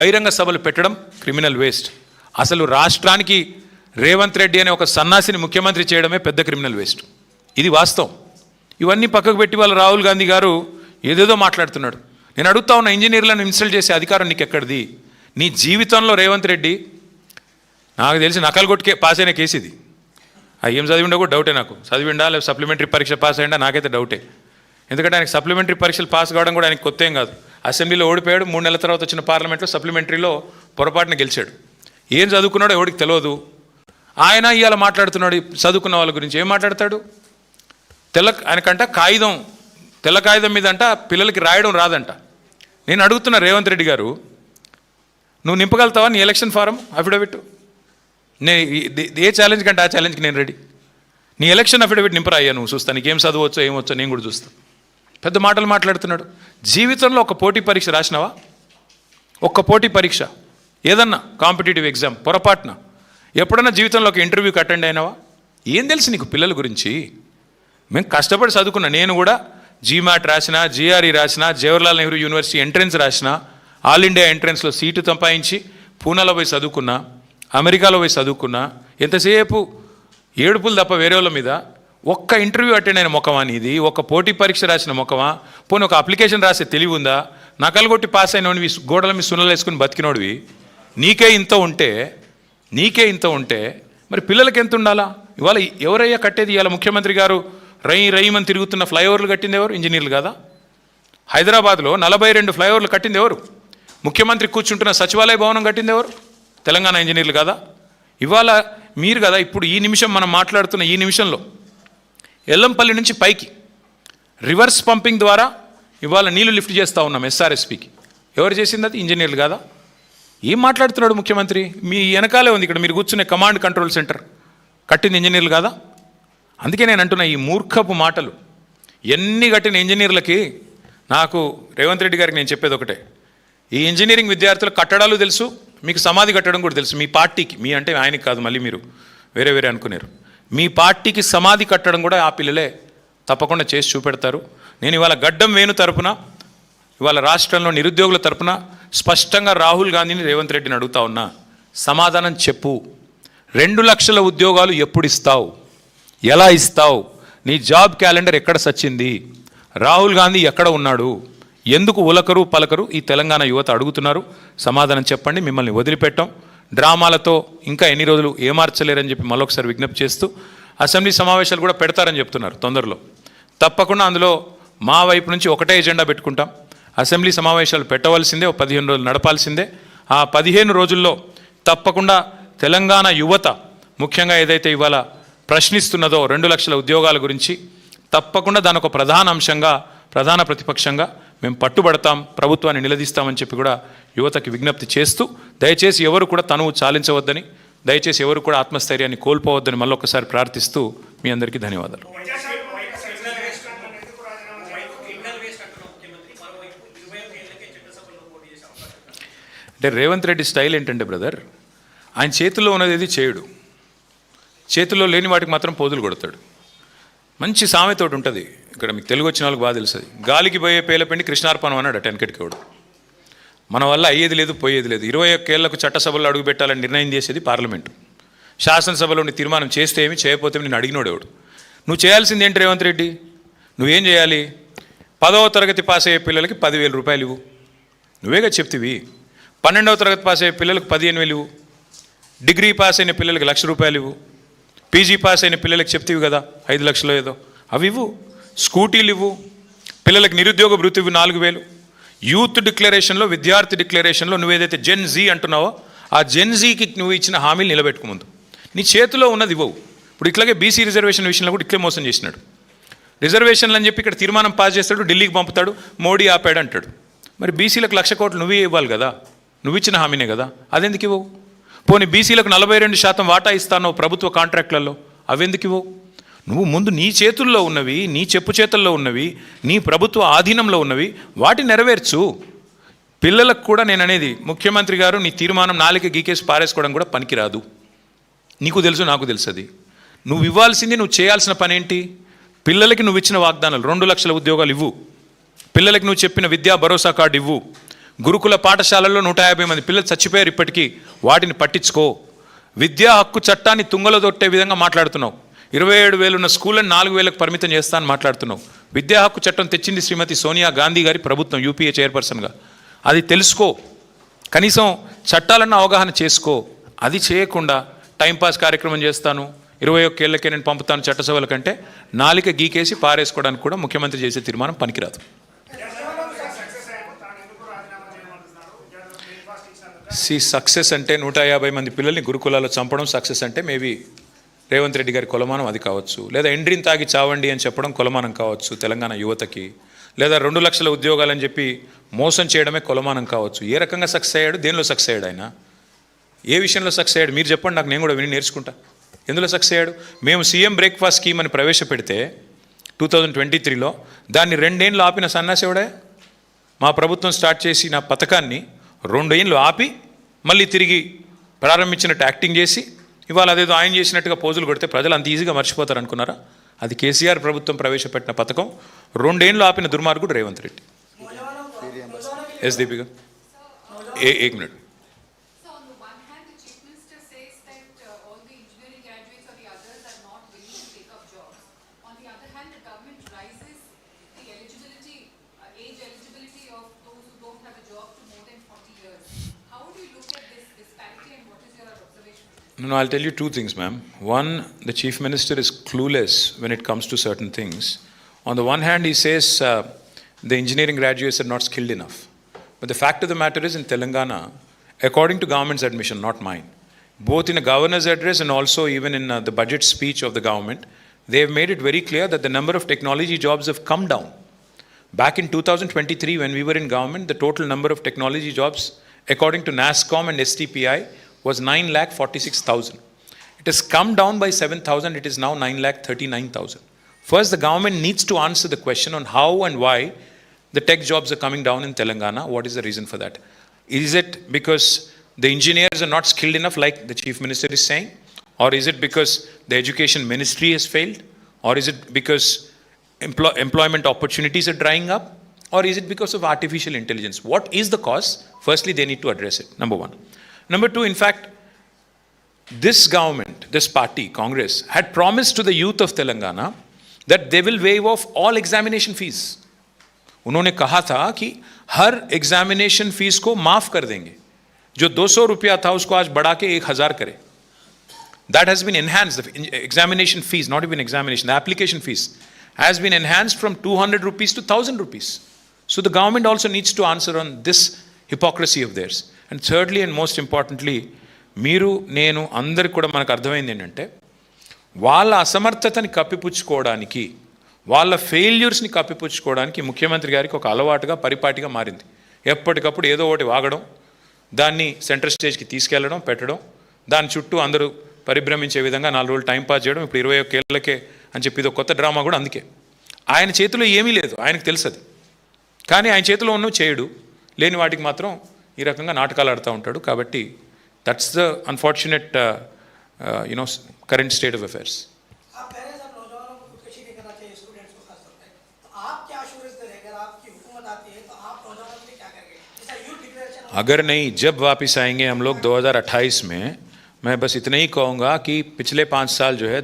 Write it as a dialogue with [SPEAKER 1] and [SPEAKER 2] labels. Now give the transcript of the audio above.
[SPEAKER 1] బహిరంగ సభలు పెట్టడం క్రిమినల్ వేస్ట్. అసలు రాష్ట్రానికి రేవంత్ రెడ్డి అనే ఒక సన్నాసిని ముఖ్యమంత్రి చేయడమే పెద్ద క్రిమినల్ వేస్ట్. ఇది వాస్తవం. ఇవన్నీ పక్కకు పెట్టి వాళ్ళ రాహుల్ గాంధీ గారు ఏదేదో మాట్లాడుతున్నాడు. నేను అడుగుతా ఉన్న, ఇంజనీర్లను ఇన్సల్ట్ చేసే అధికారం నీకు ఎక్కడిది? నీ జీవితంలో రేవంత్ రెడ్డి నాకు తెలిసి నకలు కొట్టుకే పాస్ అయిన కేసు ఇది. ఏం చదివిండో కూడా డౌటే నాకు. చదివిండా లేదా సప్లిమెంటరీ పరీక్ష పాస్ అయ్యిందా నాకైతే డౌటే. ఎందుకంటే ఆయనకు సప్లిమెంటరీ పరీక్షలు పాస్ కావడం కూడా ఆయనకు కొత్త ఏం కాదు. అసెంబ్లీలో ఓడిపోయాడు, 3 నెలల తర్వాత వచ్చిన పార్లమెంట్లో సప్లిమెంటరీలో పొరపాటున గెలిచాడు. ఏం చదువుకున్నాడో ఎవడికి తెలియదు. ఆయన ఇవాళ మాట్లాడుతున్నాడు చదువుకున్న వాళ్ళ గురించి. ఏం మాట్లాడతాడు? ఆయనకంట తెల్ల కాగితం మీద అంట పిల్లలకి రాయడం రాదంట. నేను అడుగుతున్న రేవంత్ రెడ్డి గారు, నువ్వు నింపగలుగుతావా నీ ఎలక్షన్ ఫారం అఫిడవిట్? నేను ఏ ఛాలెంజ్ కంటే ఆ ఛాలెంజ్కి నేను రెడీ. నీ ఎలక్షన్ అఫిడవిట్ నింపరా అయ్యా, నువ్వు చూస్తాను నీకేం చదవచ్చో ఏమొచ్చో నేను కూడా చూస్తాను. పెద్ద మాటలు మాట్లాడుతున్నాడు. జీవితంలో ఒక పోటీ పరీక్ష రాసినావా? ఒక్క పోటీ పరీక్ష ఏదన్నా కాంపిటేటివ్ ఎగ్జామ్ పొరపాటున ఎప్పుడన్నా జీవితంలో ఒక ఇంటర్వ్యూకి అటెండ్ అయినావా? ఏం తెలుసు నీకు పిల్లల గురించి? మేము కష్టపడి చదువుకున్నా. నేను కూడా జీమాట్ రాసిన, జిఆర్ఈ రాసిన, జవహర్లాల్ నెహ్రూ యూనివర్సిటీ ఎంట్రన్స్ రాసిన, ఆల్ ఇండియా ఎంట్రన్స్లో సీటు సంపాదించి పూనాలో పోయి చదువుకున్నా, అమెరికాలో పోయి చదువుకున్నా. ఎంతసేపు ఏడుపులు తప్ప వేరే వాళ్ళ మీద. ఒక్క ఇంటర్వ్యూ అటెండ్ అయిన ముఖమా నీది? ఒక పోటీ పరీక్ష రాసిన ముఖమా? పోనీ ఒక అప్లికేషన్ రాసే తెలివి ఉందా? నకలు కొట్టి పాస్ అయినోడివి, గోడల మీద సున్నలు వేసుకుని బతికినోడివి. నీకే ఇంత ఉంటే మరి పిల్లలకి ఎంత ఉండాలా? ఇవాళ ఎవరయ్యా కట్టేది? ఇవాళ ముఖ్యమంత్రి గారు రైమని తిరుగుతున్న ఫ్లైఓవర్లు కట్టింది ఎవరు? ఇంజనీర్లు కాదా? హైదరాబాద్లో 42 ఫ్లైఓవర్లు కట్టింది ఎవరు? ముఖ్యమంత్రి కూర్చుంటున్న సచివాలయ భవనం కట్టింది ఎవరు? తెలంగాణ ఇంజనీర్లు కాదా? ఇవాళ మీరు కదా ఇప్పుడు ఈ నిమిషం మనం మాట్లాడుతున్న ఈ నిమిషంలో ఎల్లంపల్లి నుంచి పైకి రివర్స్ పంపింగ్ ద్వారా ఇవాళ నీళ్లు లిఫ్ట్ చేస్తూ ఉన్నాం ఎస్ఆర్ఎస్పికి. ఎవరు చేసింది? అది ఇంజనీర్లు కాదా? ఏం మాట్లాడుతున్నాడు ముఖ్యమంత్రి? మీ వెనకాలే ఉంది ఇక్కడ మీరు కూర్చునే కమాండ్ కంట్రోల్ సెంటర్ కట్టింది ఇంజనీర్లు కాదా? అందుకే నేను అంటున్నా, ఈ మూర్ఖపు మాటలు ఎన్ని కట్టిన ఇంజనీర్లకి నాకు రేవంత్ రెడ్డి గారికి నేను చెప్పేది ఒకటే, ఈ ఇంజనీరింగ్ విద్యార్థులకు కట్టడాలు తెలుసు, మీకు సమాధి కట్టడం కూడా తెలుసు. మీ పార్టీకి, మీ అంటే ఆయనకి కాదు, మళ్ళీ మీరు వేరే అనుకున్నారు, మీ పార్టీకి సమాధి కట్టడం కూడా ఆ పిల్లలే తప్పకుండా చేసి చూపెడతారు. నేను ఇవాళ గడ్డం వేణు తరపున, ఇవాళ రాష్ట్రంలో నిరుద్యోగుల తరపున స్పష్టంగా రాహుల్ గాంధీని రేవంత్ రెడ్డిని అడుగుతా ఉన్నా, సమాధానం చెప్పు. 2 లక్షల ఉద్యోగాలు ఎప్పుడు ఇస్తావు? ఎలా ఇస్తావు? నీ జాబ్ క్యాలెండర్ ఎక్కడ సచ్చింది? రాహుల్ గాంధీ ఎక్కడ ఉన్నాడు? ఎందుకు ఉలకరు పలకరు ఈ తెలంగాణ యువత అడుగుతున్నారు. సమాధానం చెప్పండి. మిమ్మల్ని వదిలిపెట్టాం. డ్రామాలతో ఇంకా ఎన్ని రోజులు ఏమార్చలేరని చెప్పి మరొకసారి విజ్ఞప్తి చేస్తూ, అసెంబ్లీ సమావేశాలు కూడా పెడతారని చెప్తున్నారు తొందరలో. తప్పకుండా అందులో మా వైపు నుంచి ఒకటే ఎజెండా పెట్టుకుంటాం. అసెంబ్లీ సమావేశాలు పెట్టవలసిందే, 15 రోజులు నడపాల్సిందే. ఆ 15 రోజుల్లో తప్పకుండా తెలంగాణ యువత ముఖ్యంగా ఏదైతే ఇవాళ ప్రశ్నిస్తున్నదో 2 లక్షల ఉద్యోగాల గురించి, తప్పకుండా దాని ఒక ప్రధాన అంశంగా, ప్రధాన ప్రతిపక్షంగా మేము పట్టుబడతాం, ప్రభుత్వాన్ని నిలదీస్తామని చెప్పి కూడా యువతకి విజ్ఞప్తి చేస్తూ, దయచేసి ఎవరు కూడా తనువు చాలించవద్దని, దయచేసి ఎవరు కూడా ఆత్మస్థైర్యాన్ని కోల్పోవద్దని మళ్ళొకసారి ప్రార్థిస్తూ మీ అందరికీ ధన్యవాదాలు. అంటే రేవంత్ రెడ్డి స్టైల్ ఏంటంటే బ్రదర్, ఆయన చేతుల్లో ఉన్నది చేయడు, చేతుల్లో లేని వాటికి మాత్రం పోదులు కొడతాడు. మంచి సామెతోటి ఉంటుంది, ఇక్కడ మీకు తెలుగు వచ్చిన వాళ్ళకి బాగా తెలుస్తుంది. గాలికి పోయే పేలపిండి కృష్ణార్పణం అన్నాడు వెనకటికోడు. మన వల్ల అయ్యేది లేదు, పోయేది లేదు. 21 ఏళ్లకు చట్టసభలో అడుగు పెట్టాలని నిర్ణయం చేసేది పార్లమెంటు. శాసనసభలో తీర్మానం చేస్తే ఏమి, చేయకపోతే నేను అడిగినోడేవాడు. నువ్వు చేయాల్సింది ఏంటి రేవంత్ రెడ్డి? నువ్వేం చేయాలి? 10వ తరగతి పాస్ అయ్యే పిల్లలకి 10,000 రూపాయలు ఇవ్వు. నువ్వేగా చెప్తివి. 12వ తరగతి పాస్ అయ్యే పిల్లలకు 15,000 ఇవ్వు. డిగ్రీ పాస్ అయిన పిల్లలకి 1,00,000 రూపాయలు ఇవ్వు. పీజీ పాస్ అయిన పిల్లలకి చెప్తివి కదా 5 లక్షలు ఏదో, అవి ఇవ్వు. స్కూటీలు ఇవ్వు. పిల్లలకి నిరుద్యోగ భృతి ఇవ్వు 4,000. యూత్ డిక్లరేషన్లో, విద్యార్థి డిక్లరేషన్లో నువ్వేదైతే జెన్ జీ అంటున్నావో ఆ జెన్ జీకి నువ్వు ఇచ్చిన హామీలు నిలబెట్టుకు. ముందు నీ చేతిలో ఉన్నది ఇవ్వవు. ఇప్పుడు ఇట్లాగే బీసీ రిజర్వేషన్ విషయంలో కూడా ఇట్లే మోసం చేసినాడు. రిజర్వేషన్లు అని చెప్పి ఇక్కడ తీర్మానం పాస్ చేస్తాడు, ఢిల్లీకి పంపుతాడు, మోడీ ఆపాడు అంటాడు. మరి బీసీలకు 1,00,000 కోట్లు నువ్వే ఇవ్వాలి కదా, నువ్వు ఇచ్చిన హామీనే కదా, అదెందుకు ఇవ్వవు? పోనీ బీసీలకు 42% వాటా ఇస్తాను ప్రభుత్వ కాంట్రాక్ట్లలో, అవెందుకు ఇవ్వవు? నువ్వు ముందు నీ చేతుల్లో ఉన్నవి, నీ చెప్పు చేతుల్లో ఉన్నవి, నీ ప్రభుత్వ ఆధీనంలో ఉన్నవి వాటిని నెరవేర్చు. పిల్లలకు కూడా నేను అనేది, ముఖ్యమంత్రి గారు నీ తీర్మానం నాలుక గీకేసి పారేసుకోవడం కూడా పనికిరాదు. నీకు తెలుసు, నాకు తెలుసు. అది నువ్వు ఇవ్వాల్సింది, నువ్వు చేయాల్సిన పని ఏంటి? పిల్లలకి నువ్వు ఇచ్చిన వాగ్దానాలు 2 లక్షల ఉద్యోగాలు ఇవ్వు. పిల్లలకి నువ్వు చెప్పిన విద్యా భరోసా కార్డు ఇవ్వు. గురుకుల పాఠశాలల్లో 150 మంది పిల్లలు చచ్చిపోయారు ఇప్పటికీ. వాటిని పట్టించుకో. విద్యా హక్కు చట్టాన్ని తుంగలో దొట్టే విధంగా మాట్లాడుతున్నావు. 27,000 ఉన్న స్కూళ్ళని 4,000కు పరిమితం చేస్తా అని మాట్లాడుతున్నావు. విద్యా హక్కు చట్టం తెచ్చింది శ్రీమతి సోనియా గాంధీ గారి ప్రభుత్వం, యూపీఏ చైర్పర్సన్గా. అది తెలుసుకో. కనీసం చట్టాలన్న అవగాహన చేసుకో. అది చేయకుండా టైంపాస్ కార్యక్రమం చేస్తాను, 21 ఏళ్లకే నేను పంపుతాను చట్టసభల కంటే నాలిక గీకేసి పారేసుకోవడానికి కూడా ముఖ్యమంత్రి చేసే తీర్మానం పనికిరాదు. సక్సెస్ అంటే 150 మంది పిల్లల్ని గురుకులాల్లో చంపడం సక్సెస్ అంటే మేబీ రేవంత్ రెడ్డి గారి కొలమానం అది కావచ్చు. లేదా ఎండ్రిని తాగి చావండి అని చెప్పడం కొలమానం కావచ్చు తెలంగాణ యువతకి. లేదా 2 లక్షల ఉద్యోగాలని చెప్పి మోసం చేయడమే కొలమానం కావచ్చు. ఏ రకంగా సక్సెస్ అయ్యాడు, దేనిలో సక్సెస్ అయ్యాడు ఆయన, ఏ విషయంలో సక్సెస్ అయ్యాడు మీరు చెప్పండి, నాకు నేను కూడా విని నేర్చుకుంటా. ఎందులో సక్సెస్ అయ్యాడు? మేము సీఎం బ్రేక్ఫాస్ట్ స్కీమ్ అని ప్రవేశపెడితే 2023లో దాన్ని 2 ఏళ్ళు ఆపిన సన్నాసేవుడే. మా ప్రభుత్వం స్టార్ట్ చేసిన పథకాన్ని 2 ఏళ్ళు ఆపి మళ్ళీ తిరిగి ప్రారంభించినట్టు యాక్టింగ్ చేసి ఇవాళ అదేదో ఆయన చేసినట్టుగా పోజులు కొడితే ప్రజలు అంత ఈజీగా మర్చిపోతారు అనుకున్నారా? అది కేసీఆర్ ప్రభుత్వం ప్రవేశపెట్టిన పథకం. 2 ఏళ్ళు ఆపిన దుర్మార్గుడు రేవంత్ రెడ్డి. ఎస్ దీపిక, एक minute. No, I'll tell you 2 things, ma'am. One, the Chief Minister is clueless when it comes to certain things. On the one hand, he says the engineering graduates are not skilled enough. But the fact of the matter is, in Telangana, according to government's admission, not mine, both in a governor's address and also even in the budget speech of the government, they have made it very clear that the number of technology jobs have come down. Back in 2023, when we were in government, the total number of technology jobs, according to NASSCOM and STPI, was 9,46,000. It has come down by 7,000. It is now 9,39,000. First, the government needs to answer the question on how and why the tech jobs are coming down in Telangana. What is the reason for that? Is it because the engineers are not skilled enough, like the Chief Minister is saying? Or is it because the Education Ministry has failed? Or is it because employment opportunities are drying up? Or is it because of artificial intelligence? What is the cause? Firstly, they need to address it, number 1. Number 2, in fact, this government, this party, Congress, had promised to the youth of Telangana that they will waive off all examination fees. उन्होंने कहा था कि हर examination fees को माफ कर देंगे. जो 200 रुपया था उसको आज बढ़ा के 1,000 करे. That has been enhanced. The examination fees, not even examination, the application fees has been enhanced from 200 rupees to 1,000 rupees. So the government also needs to answer on this hypocrisy of theirs. And thirdly and most importantly, మీరు నేను అందరికి కూడా మనకు అర్థమైంది ఏంటంటే, వాళ్ళ అసమర్థతని కప్పిపుచ్చుకోవడానికి, వాళ్ళ ఫెయిల్యూర్స్ని కప్పిపుచ్చుకోవడానికి ముఖ్యమంత్రి గారికి ఒక అలవాటుగా పరిపాటిగా మారింది. ఎప్పటికప్పుడు ఏదో ఒకటి వాగడం, దాన్ని సెంట్రల్ స్టేజ్కి తీసుకెళ్లడం, పెట్టడం, దాని చుట్టూ అందరూ పరిభ్రమించే విధంగా 4 రోజులు టైంపాస్ చేయడం. ఇప్పుడు 21 ఏళ్ళకే అని చెప్పి ఇది కొత్త డ్రామా కూడా. అందుకే ఆయన చేతిలో ఏమీ లేదు, ఆయనకు తెలుసు అది. కానీ ఆయన చేతిలో ఉన్నవి చేయడు, లేని వాటికి మాత్రం ఈ రకంగా నాటకాలు ఆడుతూ ఉంటాడు. కాబట్టి that's the unfortunate current state of affairs. अगर नहीं, जब वापस आएंगे हम लोग 2028 में, मैं बस इतना ही कहूँगा कि पिछले 5 साल जो है